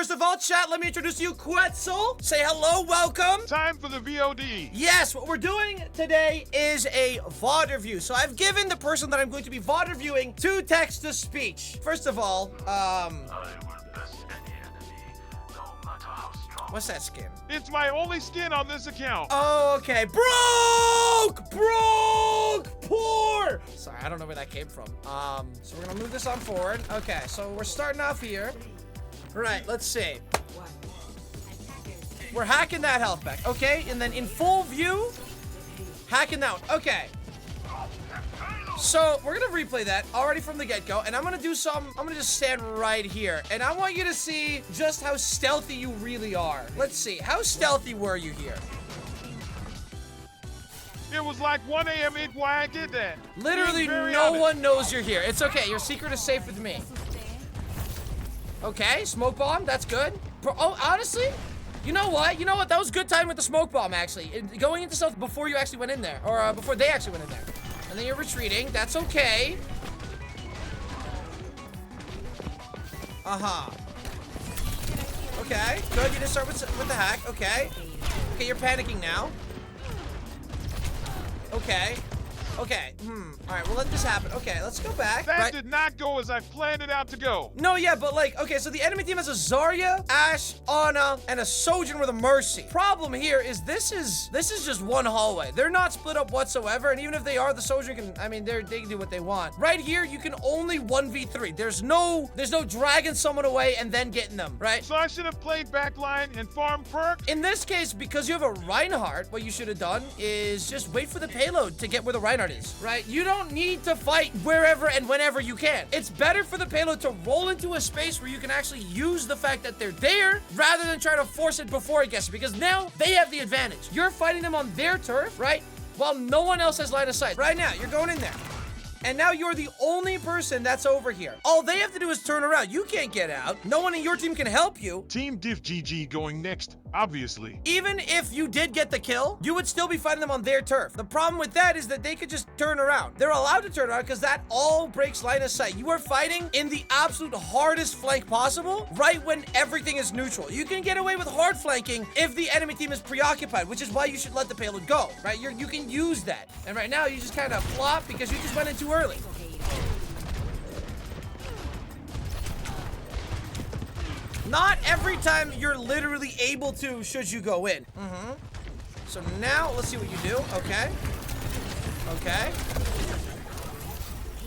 first of all, chat, let me introduce you, Quetzal. Say hello, welcome. Time for the VOD. Yes, what we're doing today is a VOD review. So I've given the person that I'm going to be VOD reviewing 2 text-to-speech. First of all, what's that skin? It's my only skin on this account. Oh, okay. Broke! Poor! Sorry, I don't know where that came from. So we're gonna move this on forward. Okay, so we're starting off here. Right, let's see. We're hacking that health back. Okay, and then in full view, hacking that one. Okay. So we're gonna replay that already from the get-go, and I'm gonna just stand right here, and I want you to see just how stealthy you really are. Let's see, how stealthy were you here? It was like 1 a.m. why I did that. Literally no one knows you're here. It's okay, your secret is safe with me. Okay, smoke bomb, that's good. Oh, honestly, you know what? That was good time with the smoke bomb, actually. Going into stealth before you actually went in there, or before they actually went in there. And then you're retreating. That's okay. Uh-huh. Okay, good. You didn't start with the hack. Okay. Okay, you're panicking now. Okay. Okay. All right, we'll let this happen. Okay, let's go back. That did not go as I planned it out to go. No, yeah, but like, okay, so the enemy team has a Zarya, Ashe, Ana, and a Sojourn with a Mercy. Problem here is this is just one hallway. They're not split up whatsoever, and even if they are, the Sojourn can, I mean, they can do what they want. Right here, you can only 1v3. There's no dragging someone away and then getting them, right? So I should have played backline and farm perk? In this case, because you have a Reinhardt, what you should have done is just wait for the payload to get where the Reinhardt is, right? You don't need to fight wherever and whenever you can. It's better for the payload to roll into a space where you can actually use the fact that they're there rather than try to force it before it gets there, because now they have the advantage. You're fighting them on their turf, right? While no one else has line of sight. Right now, you're going in there. And now you're the only person that's over here. All they have to do is turn around. You can't get out. No one in your team can help you. Team Diff GG going next, obviously. Even if you did get the kill, you would still be fighting them on their turf. The problem with that is that they could just turn around. They're allowed to turn around because that all breaks line of sight. You are fighting in the absolute hardest flank possible right when everything is neutral. You can get away with hard flanking if the enemy team is preoccupied, which is why you should let the payload go, right? You can use that. And right now, you just kind of flop because you just went in too early. Not every time you're literally able to should you go in. So now, let's see what you do. Okay. Okay.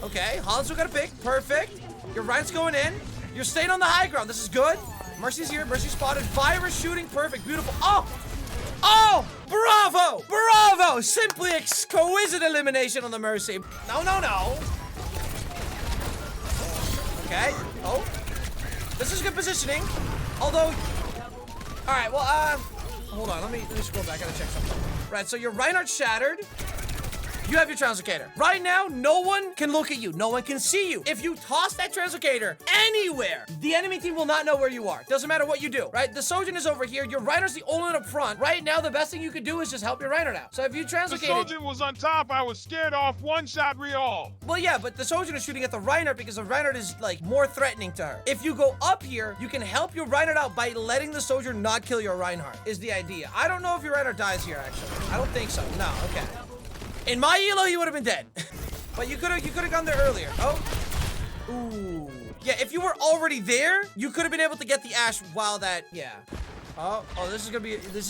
Okay, Hanzo got a pick. Perfect. Your Rein's going in. You're staying on the high ground. This is good. Mercy's here. Mercy spotted. Virus shooting. Perfect. Beautiful. Oh! Oh! Bravo! Bravo! Simply exquisite elimination on the Mercy. No, no, no. Okay. Oh. This is good positioning. Although... Alright, well, hold on. Let me scroll back. I gotta check something. Right, so your Reinhardt shattered. You have your translocator. Right now, no one can look at you. No one can see you. If you toss that translocator anywhere, the enemy team will not know where you are. Doesn't matter what you do, right? The Sojourn is over here. Your Reinhardt's the only one up front. Right now, the best thing you could do is just help your Reinhardt out. So if you translocate... The Sojourn was on top. I was scared off. One-shot real. Well, yeah, but the Sojourn is shooting at the Reinhardt because the Reinhardt is, like, more threatening to her. If you go up here, you can help your Reinhardt out by letting the Sojourn not kill your Reinhardt, is the idea. I don't know if your Reinhardt dies here, actually. I don't think so. No, okay. In my elo, he would have been dead. But you could have gone there earlier. Oh. Ooh. Yeah, if you were already there, you could have been able to get the Ashe while that, yeah. Oh, this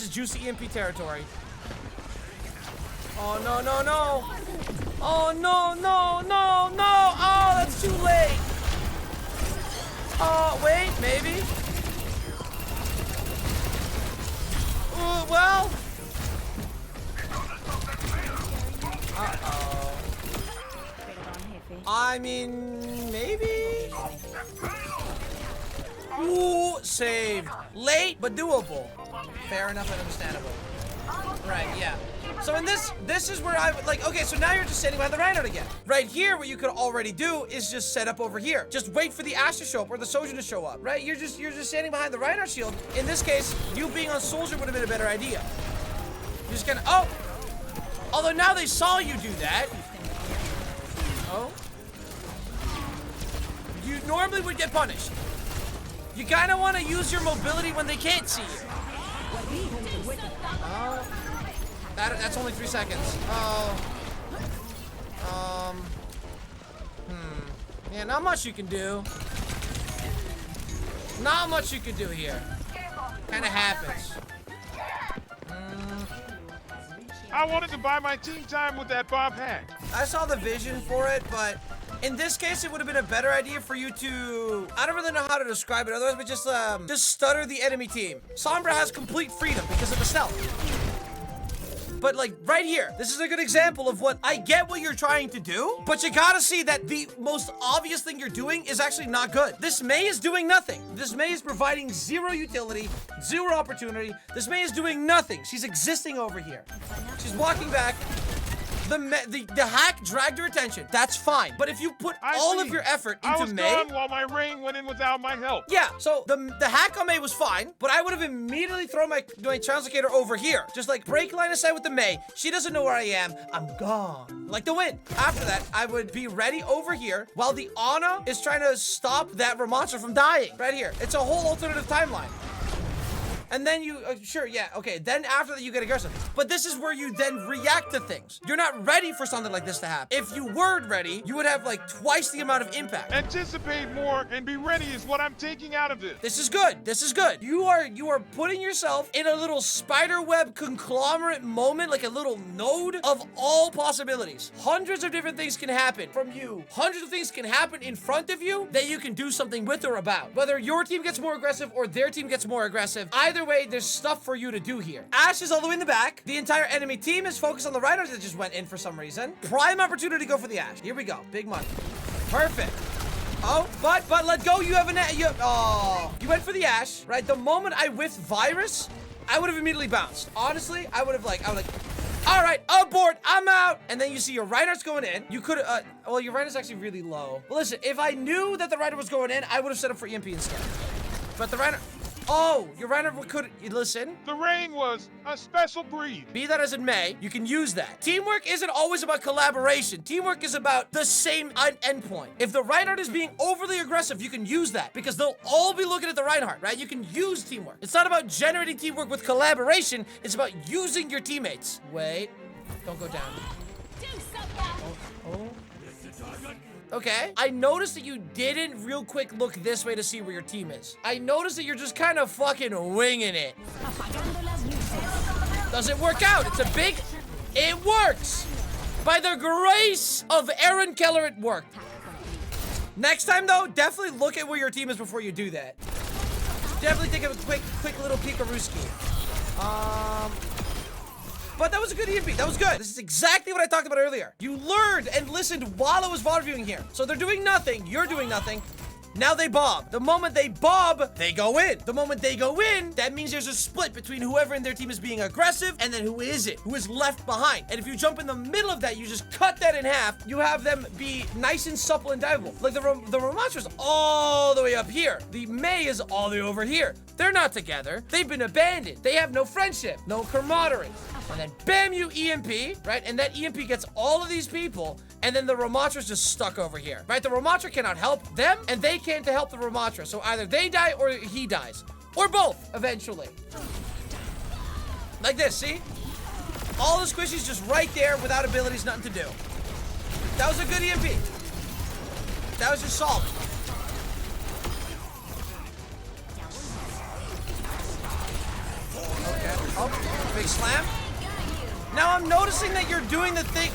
is juicy EMP territory. Oh, no, no, no. Oh, no, no, no, no. Oh, that's too late. Oh, wait, maybe. Ooh, well. Uh-oh. I mean, maybe? Ooh, saved. Late, but doable. Fair enough and understandable. Right, yeah. So in this is where I would, like, okay, so now you're just standing behind the Reinhardt again. Right here, what you could already do is just set up over here. Just wait for the Ashe to show up or the Sojourn to show up, right? You're just standing behind the Reinhardt shield. In this case, you being on Soldier would have been a better idea. You're just gonna, oh! Although now they saw you do that. Oh. You normally would get punished. You kind of want to use your mobility when they can't see you. Oh. That's only 3 seconds. Oh. Yeah, not much you can do. Not much you can do here. Kind of happens. I wanted to buy my team time with that Bob hack. I saw the vision for it, but in this case, it would have been a better idea for you to, I don't really know how to describe it otherwise, but just stutter the enemy team. Sombra has complete freedom because of the stealth. But like right here, this is a good example of what I get what you're trying to do, but you gotta see that the most obvious thing you're doing is actually not good. This Mei is doing nothing. This Mei is providing zero utility, zero opportunity. This Mei is doing nothing. She's existing over here. She's walking back. The hack dragged her attention. That's fine. But if you put all of your effort into Mei... I was gone while my rain went in without my help. Yeah, so the hack on Mei was fine, but I would have immediately thrown my translocator over here. Just like break line of sight with the Mei. She doesn't know where I am. I'm gone. Like the wind. After that, I would be ready over here while the Ana is trying to stop that Ramonster from dying. Right here. It's a whole alternative timeline. And then you, sure, yeah, okay. Then after that, you get aggressive. But this is where you then react to things. You're not ready for something like this to happen. If you were ready, you would have like twice the amount of impact. Anticipate more and be ready is what I'm taking out of this. This is good. This is good. You are putting yourself in a little spiderweb conglomerate moment, like a little node of all possibilities. Hundreds of different things can happen from you. Hundreds of things can happen in front of you that you can do something with or about. Whether your team gets more aggressive or their team gets more aggressive, either way, there's stuff for you to do here. Ashe is all the way in the back. The entire enemy team is focused on the Rhinos that just went in for some reason. Prime opportunity to go for the Ashe. Here we go. Big money. Perfect. Oh, but let go. You have you went for the Ashe, right? The moment I whiffed Virus, I would have immediately bounced. Honestly, I would have all right, abort, I'm out. And then you see your Reinhardt's going in. You could well, your Reinhardt's actually really low. But listen, if I knew that the Reinhardt was going in, I would have set up for EMP instead. But the Reinhardt, oh, your Reinhardt could, listen. The rain was a special breed. Be that as it may, you can use that. Teamwork isn't always about collaboration. Teamwork is about the same endpoint. If the Reinhardt is being overly aggressive, you can use that because they'll all be looking at the Reinhardt, right? You can use teamwork. It's not about generating teamwork with collaboration. It's about using your teammates. Wait, don't go down. Oh. Okay. I noticed that you didn't real quick look this way to see where your team is. I noticed that you're just kind of fucking winging it. Doesn't work out. It works. By the grace of Aaron Keller, it worked. Next time though, definitely look at where your team is before you do that. Definitely take a quick little peek-a-rooski. But that was a good EMP. That was good. This is exactly what I talked about earlier. You learned and listened while I was VOD reviewing here. So they're doing nothing. You're doing nothing. Now they bob. The moment they bob, they go in. The moment they go in, that means there's a split between whoever in their team is being aggressive and then who isn't, who is left behind. And if you jump in the middle of that, you just cut that in half. You have them be nice and supple and diveable. Like the Ramonster's all the way up here. The Mei is all the way over here. They're not together. They've been abandoned. They have no friendship, no camaraderie. And then bam, you EMP, right? And that EMP gets all of these people, and then the Ramontra's just stuck over here, right? The Ramontra cannot help them, and they can't help the Ramontra. So either they die or he dies. Or both, eventually. Like this, see? All the squishies just right there without abilities, nothing to do. That was a good EMP. That was just solid. Okay. Oh, big slam. Now I'm noticing that you're doing the thing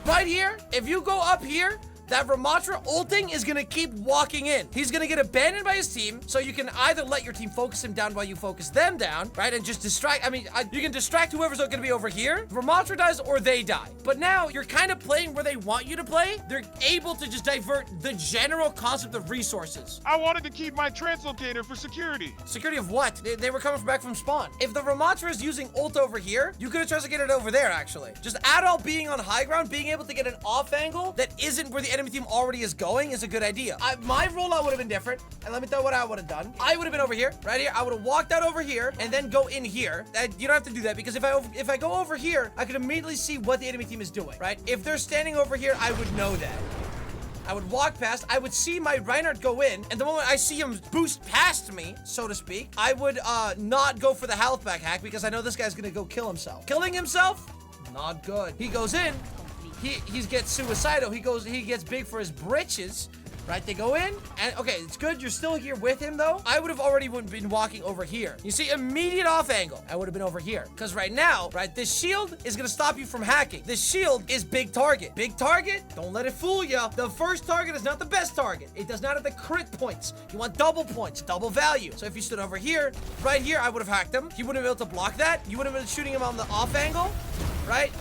right here. If you go up here, that Ramontra ulting is gonna keep walking in. He's gonna get abandoned by his team, so you can either let your team focus him down while you focus them down, right? And just distract, you can distract whoever's gonna be over here. Ramontra dies or they die. But now you're kind of playing where they want you to play. They're able to just divert the general concept of resources. I wanted to keep my translocator for security. Security of what? They were coming back from spawn. If the Ramontra is using ult over here, you could have translocated it over there, actually. Just add all being on high ground, being able to get an off angle that isn't where the enemy team already is going is a good idea. My rollout would have been different, and let me tell you what I would have done. I would have been over here, right here. I would have walked out over here and then go in here. You don't have to do that because if I go over here, I could immediately see what the enemy team is doing, right? If they're standing over here, I would know that. I would walk past. I would see my Reinhardt go in. And the moment I see him boost past me, so to speak, I would not go for the health back hack because I know this guy's gonna go kill himself. Killing himself? Not good. He goes in. He gets suicidal. He gets big for his britches. Right, they go in, and okay, it's good. You're still here with him, though. I would have already been walking over here. You see, immediate off angle. I would have been over here. Because right now, right, this shield is going to stop you from hacking. This shield is big target. Big target, don't let it fool you. The first target is not the best target. It does not have the crit points. You want double points, double value. So if you stood over here, right here, I would have hacked him. He wouldn't have been able to block that. You would have been shooting him on the off angle, right?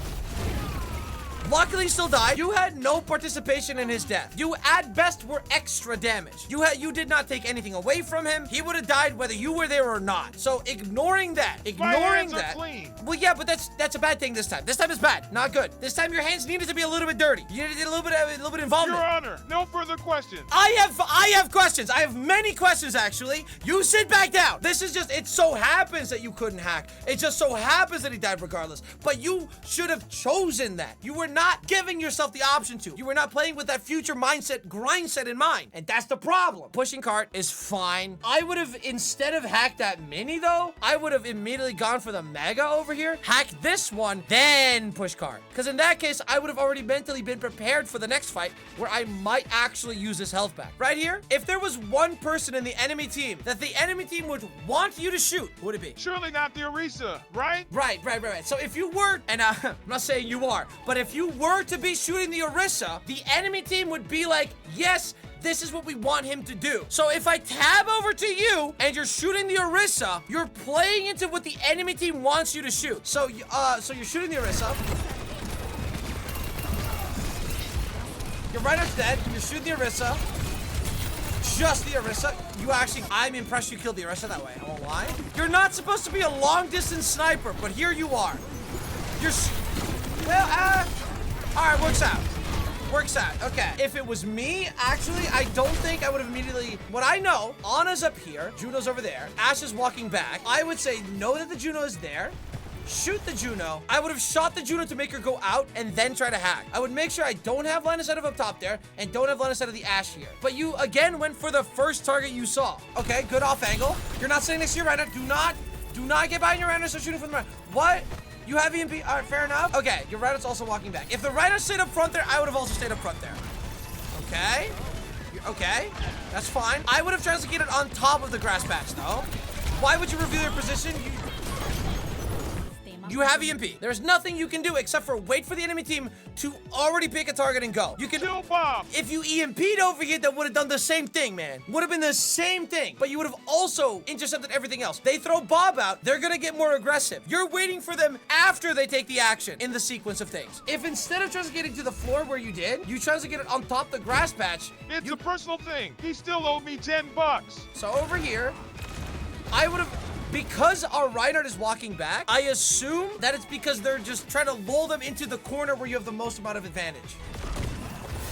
Luckily, he still died. You had no participation in his death. You, at best, were extra damaged. You did not take anything away from him. He would have died whether you were there or not. So, ignoring that. My hands are clean. Well, yeah, but that's a bad thing this time. This time is bad. Not good. This time, your hands needed to be a little bit dirty. You needed a little bit involvement. Your Honor, no further questions. I have questions. I have many questions, actually. You sit back down. This is just, it so happens that you couldn't hack. It just so happens that he died regardless. But you should have chosen that. You were not giving yourself the option to. You were not playing with that future mindset, grind set in mind. And that's the problem. Pushing cart is fine. I would have, instead of hacked that mini though, I would have immediately gone for the mega over here, hack this one, then push cart. Because in that case, I would have already mentally been prepared for the next fight where I might actually use this health back. Right here, if there was one person in the enemy team that the enemy team would want you to shoot, who would it be? Surely not the Orisa, right? Right. So if you were, and I'm not saying you are, but if you were to be shooting the Orisa, the enemy team would be like, yes, this is what we want him to do. So if I tab over to you and you're shooting the Orisa, you're playing into what the enemy team wants you to shoot. So you're shooting the Orisa. Your Reinhardt's dead. You're shooting the Orisa. Just the Orisa. I'm impressed you killed the Orisa that way. I won't lie. You're not supposed to be a long distance sniper, but here you are. All right, works out. Okay. If it was me, actually, I don't think I would have immediately... What I know, Ana's up here, Juno's over there, Ash is walking back. I would say, know that the Juno is there, shoot the Juno. I would have shot the Juno to make her go out and then try to hack. I would make sure I don't have line of sight of up top there and don't have line of sight of the Ash here. But you, again, went for the first target you saw. Okay, good off angle. You're not sitting next to your Reinhardt. Do not get behind your Reinhardt, start shooting from the right. What? You have EMP. All right, fair enough. Okay, your Reinhardt's also walking back. If the Reinhardt stayed up front there, I would have also stayed up front there. Okay. Okay, that's fine. I would have translocated on top of the grass patch, though. Why would you reveal your position? You have EMP. There's nothing you can do except for wait for the enemy team to already pick a target and go. You can kill Bob. If you EMP'd over here, that would have done the same thing, man. Would have been the same thing. But you would have also intercepted everything else. They throw Bob out, they're gonna get more aggressive. You're waiting for them after they take the action in the sequence of things. If instead of translocating to the floor where you did, you translocated on top of the grass patch. It's a personal thing. He still owed me $10. So over here, I would have... Because our Reinhardt is walking back, I assume that it's because they're just trying to lull them into the corner where you have the most amount of advantage.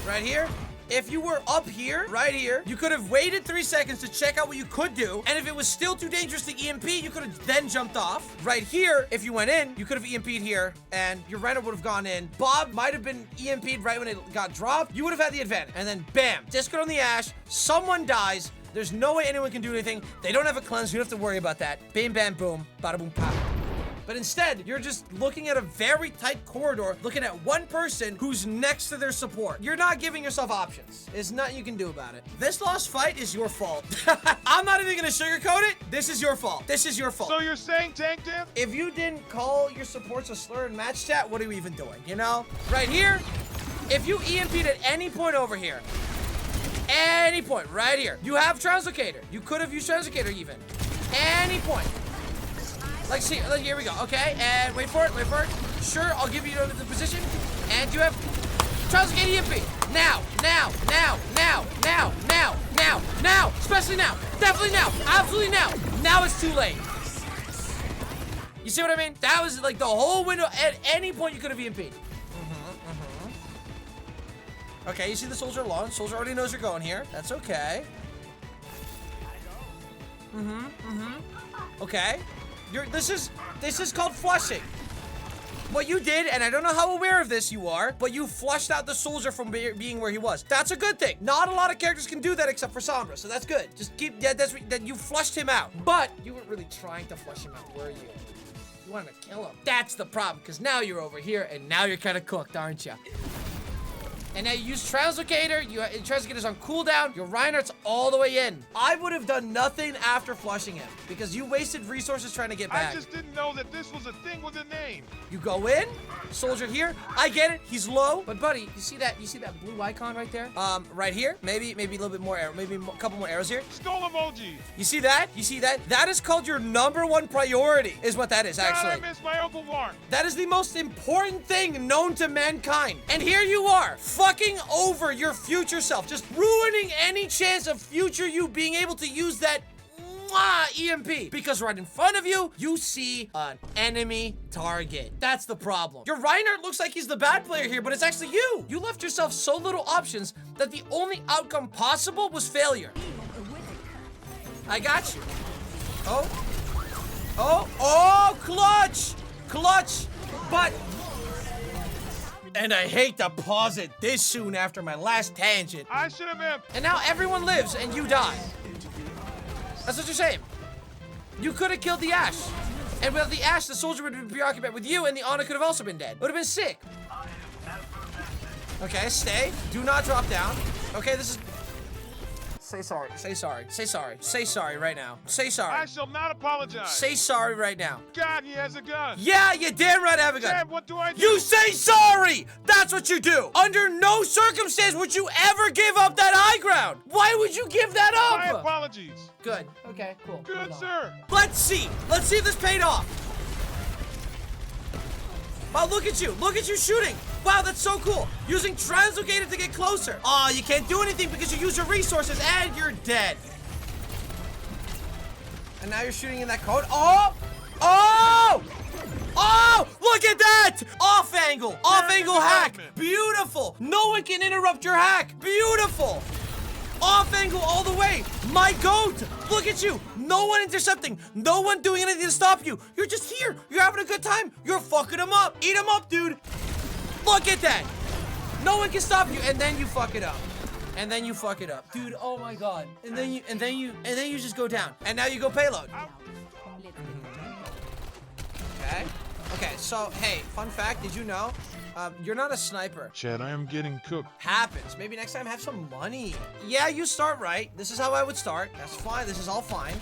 Right here. If you were up here, right here, you could have waited 3 seconds to check out what you could do. And if it was still too dangerous to EMP, you could have then jumped off. Right here, if you went in, you could have EMP'd here and your Reinhardt would have gone in. Bob might have been EMP'd right when it got dropped. You would have had the advantage. And then bam, discard on the Ash. Someone dies. There's no way anyone can do anything. They don't have a cleanse. You don't have to worry about that. Bam, bam, boom. Bada, boom, pop. But instead, you're just looking at a very tight corridor, looking at one person who's next to their support. You're not giving yourself options. There's nothing you can do about it. This lost fight is your fault. I'm not even gonna sugarcoat it. This is your fault. This is your fault. So you're saying tank diff? If you didn't call your supports a slur in match chat, what are we even doing, you know? Right here, if you EMP'd at any point over here, any point, right here. You have Translocator. You could have used Translocator even. Any point. Like, see, like, here we go. Okay, and wait for it, wait for it. Sure, I'll give you the position. And you have Translocate EMP. Now. Especially now. Definitely now. Absolutely now. Now it's too late. You see what I mean? That was like the whole window. At any point, you could have EMP'd. Okay, you see the soldier launch. Soldier already knows you're going here. That's okay. Okay. This is called flushing. What you did, and I don't know how aware of this you are, but you flushed out the soldier from being where he was. That's a good thing. Not a lot of characters can do that except for Sombra, so that's good. Just keep, yeah, that you flushed him out. But you weren't really trying to flush him out, were you? You wanted to kill him. That's the problem, because now you're over here, and now you're kind of cooked, aren't you? And now you use Translocator, Translocator's on cooldown, your Reinhardt's all the way in. I would have done nothing after flushing him, because you wasted resources trying to get back. I just didn't know that this was a thing with a name. You go in, soldier here, I get it, he's low, but buddy, you see that blue icon right there? Right here, maybe a little bit more arrow, maybe a couple more arrows here. Skull emoji. You see that? You see that? That is called your #1 priority, is what that is, actually. God, I miss my Uncle Mark. That is the most important thing known to mankind. And here you are, fucking over your future self, just ruining any chance of future you being able to use that EMP, because right in front of you, you see an enemy target. That's the problem. Your Reinhardt looks like he's the bad player here, but it's actually you. You left yourself so little options that the only outcome possible was failure. I got you. Oh, clutch, but... And I hate to pause it this soon after my last tangent. I should have been. And now everyone lives and you die. That's what you're saying. You could have killed the Ashe. And without the Ashe, the soldier would have been preoccupied with you and the Ana could have also been dead. Would have been sick. Okay, stay. Do not drop down. Okay, this is... Say sorry. Say sorry. Say sorry. Say sorry right now. Say sorry. I shall not apologize. Say sorry right now. God, he has a gun. Yeah, you damn right I have a gun. Dad, what do I do? You say sorry! That's what you do! Under no circumstance would you ever give up that high ground! Why would you give that up? My apologies. Good. Okay, cool. Good, sir. Let's see. Let's see if this paid off. Wow, look at you. Look at you shooting. Wow, that's so cool. Using Translocator to get closer. Oh, you can't do anything because you use your resources and you're dead. And now you're shooting in that code. Oh! Look at that! Off angle hack. Beautiful. No one can interrupt your hack. Beautiful. Off angle all the way. My goat. Look at you. No one intercepting. No one doing anything to stop you. You're just here. You're having a good time. You're fucking him up. Eat him up, dude. Look at that. No one can stop you, and then you fuck it up. And then you fuck it up. Dude, oh my god. And then you just go down. And now you go payload. Okay, so hey, fun fact, did you know? You're not a sniper. Chad, I am getting cooked. Happens. Maybe next time have some money. Yeah, you start right. This is how I would start. That's fine. This is all fine.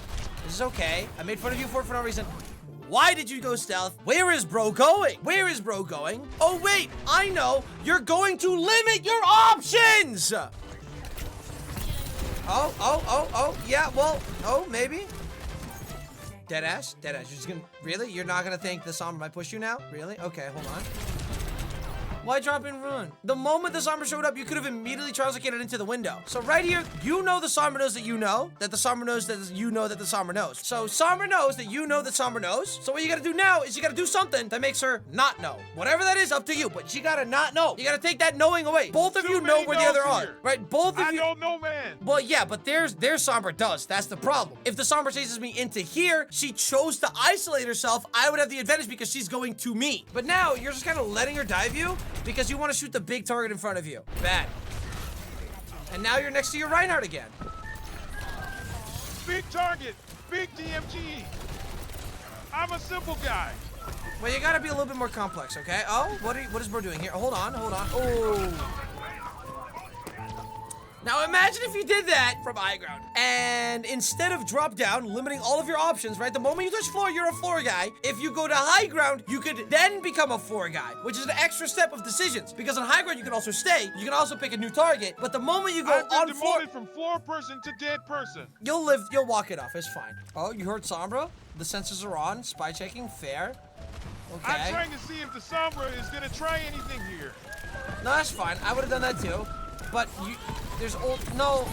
This is okay. I made fun of you for no reason. Why did you go stealth? Where is bro going? Where is bro going? Oh, wait. I know. You're going to limit your options. Oh. Yeah, well, maybe. Deadass. You're just gonna... Really? You're not gonna think the Sombra might push you now? Really? Okay, hold on. Why drop in Ruin? The moment the Sombra showed up, you could have immediately translocated into the window. So right here, you know the Sombra knows that you know that the Sombra knows that you know that the Sombra knows. So Sombra knows that you know that Sombra knows. So what you gotta do now is you gotta do something that makes her not know. Whatever that is, up to you, but she gotta not know. You gotta take that knowing away. Both of you know where the other are, right? Both of you. I don't know, man. Well, yeah, but their Sombra does. That's the problem. If the Sombra chases me into here, she chose to isolate herself, I would have the advantage because she's going to me. But now, you're just kind of letting her dive you because you want to shoot the big target in front of you. Bad. And now you're next to your Reinhardt again. Big target. Big DMG. I'm a simple guy. Well, you gotta be a little bit more complex, okay? Oh, what is bro doing here? Hold on. Oh. Now imagine if you did that from high ground. And instead of drop down, limiting all of your options, right? The moment you touch floor, you're a floor guy. If you go to high ground, you could then become a floor guy, which is an extra step of decisions. Because on high ground, you can also stay. You can also pick a new target. But the moment you go on floor... I've been demoted from floor person to dead person. You'll walk it off. It's fine. Oh, you heard Sombra? The sensors are on. Spy checking. Fair. Okay. I'm trying to see if the Sombra is going to try anything here. No, that's fine. I would have done that too. But you... There's old... No.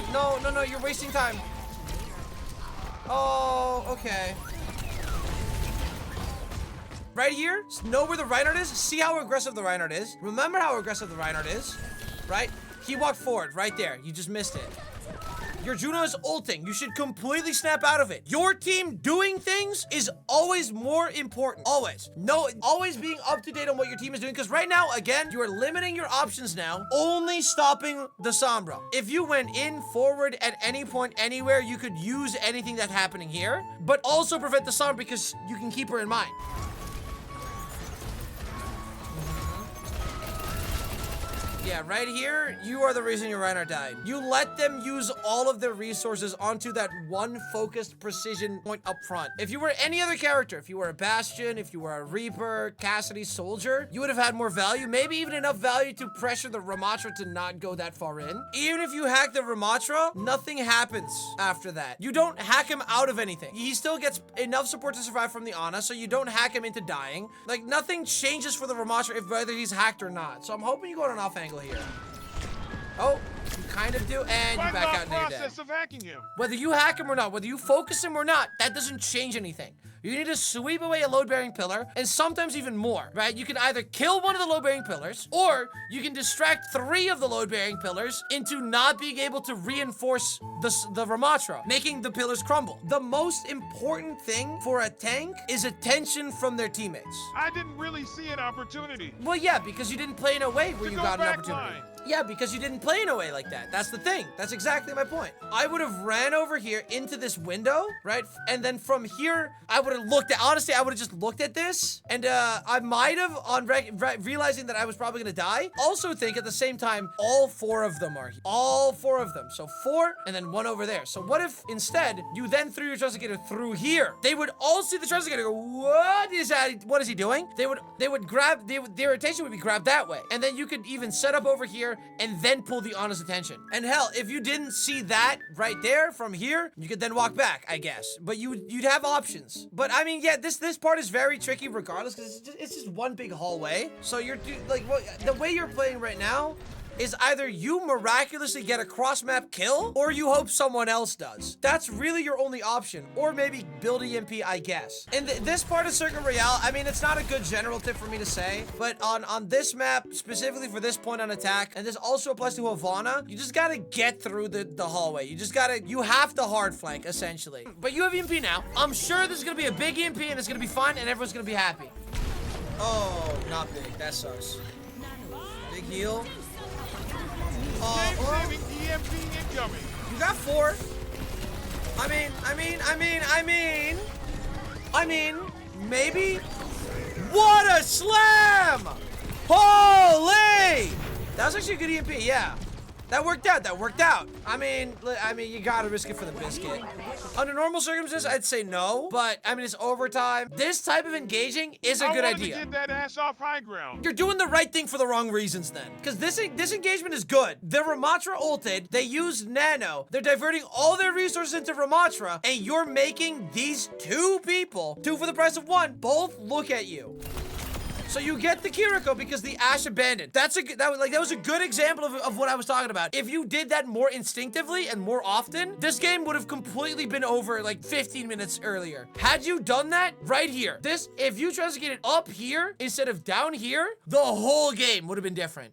You're wasting time. Oh, okay. Right here, know where the Reinhardt is. See how aggressive the Reinhardt is. Remember how aggressive the Reinhardt is, right? He walked forward right there. You just missed it. Your Juno is ulting. You should completely snap out of it. Your team doing things is always more important. Always. No, always being up to date on what your team is doing. Because right now, again, you are limiting your options now, only stopping the Sombra. If you went in, forward, at any point, anywhere, you could use anything that's happening here, but also prevent the Sombra because you can keep her in mind. Yeah, right here, you are the reason your Reinhardt died. You let them use all of their resources onto that one focused precision point up front. If you were any other character, if you were a Bastion, if you were a Reaper, Cassidy, Soldier, you would have had more value, maybe even enough value to pressure the Ramatra to not go that far in. Even if you hack the Ramatra, nothing happens after that. You don't hack him out of anything. He still gets enough support to survive from the Ana, so you don't hack him into dying. Like, nothing changes for the Ramatra if whether he's hacked or not. So I'm hoping you go on an off angle here. Oh, you kind of do, and you back out and you're dead. Process of hacking him. Whether you hack him or not, whether you focus him or not, that doesn't change anything. You need to sweep away a load-bearing pillar, and sometimes even more, right? You can either kill one of the load-bearing pillars, or you can distract 3 of the load-bearing pillars into not being able to reinforce the Ramatra, making the pillars crumble. The most important thing for a tank is attention from their teammates. I didn't really see an opportunity. Well, yeah, because you didn't play in a way where you got an opportunity. Line. Yeah, because you didn't play in a way like that. That's the thing. That's exactly my point. I would have ran over here into this window, right? And then from here, I would have looked at, honestly, I would have just looked at this. And I might have, on realizing that I was probably going to die, also think at the same time, all 4 of them are here. All 4 of them. So 4 and then 1 over there. So what if instead you then threw your Trustgator through here? They would all see the Trustgator go, what is he doing? They would grab, their attention would be grabbed that way. And then you could even set up over here and then pull the Ana's attention. And hell, if you didn't see that right there from here, you could then walk back, I guess. But you'd have options. But I mean, yeah, this part is very tricky regardless because it's just one big hallway. So you're like, the way you're playing right now is either you miraculously get a cross-map kill, or you hope someone else does. That's really your only option. Or maybe build EMP, I guess. And this part of Circuit Royale, I mean, it's not a good general tip for me to say, but on this map, specifically for this point on attack, and this also applies to Havana, you just gotta get through the hallway. You have to hard flank, essentially. But you have EMP now. I'm sure there's gonna be a big EMP, and it's gonna be fun, and everyone's gonna be happy. Oh, not big. That sucks. Big heal. Game-saving EMP incoming. You got 4. I mean, maybe. What a slam! Holy! That was actually a good EMP, yeah. That worked out. I mean, you gotta risk it for the biscuit. Under normal circumstances, I'd say no, but I mean, it's overtime. This type of engaging is a good idea. I wanted to get that ass off high ground. You're doing the right thing for the wrong reasons then. Because this engagement is good. The Ramatra ulted, they used Nano, they're diverting all their resources into Ramatra, and you're making these 2 people, 2 for the price of 1, both look at you. So you get the Kiriko because the Ashe abandoned. That was a good example of what I was talking about. If you did that more instinctively and more often, this game would have completely been over like 15 minutes earlier. Had you done that right here, if you tried to get it up here instead of down here, the whole game would have been different.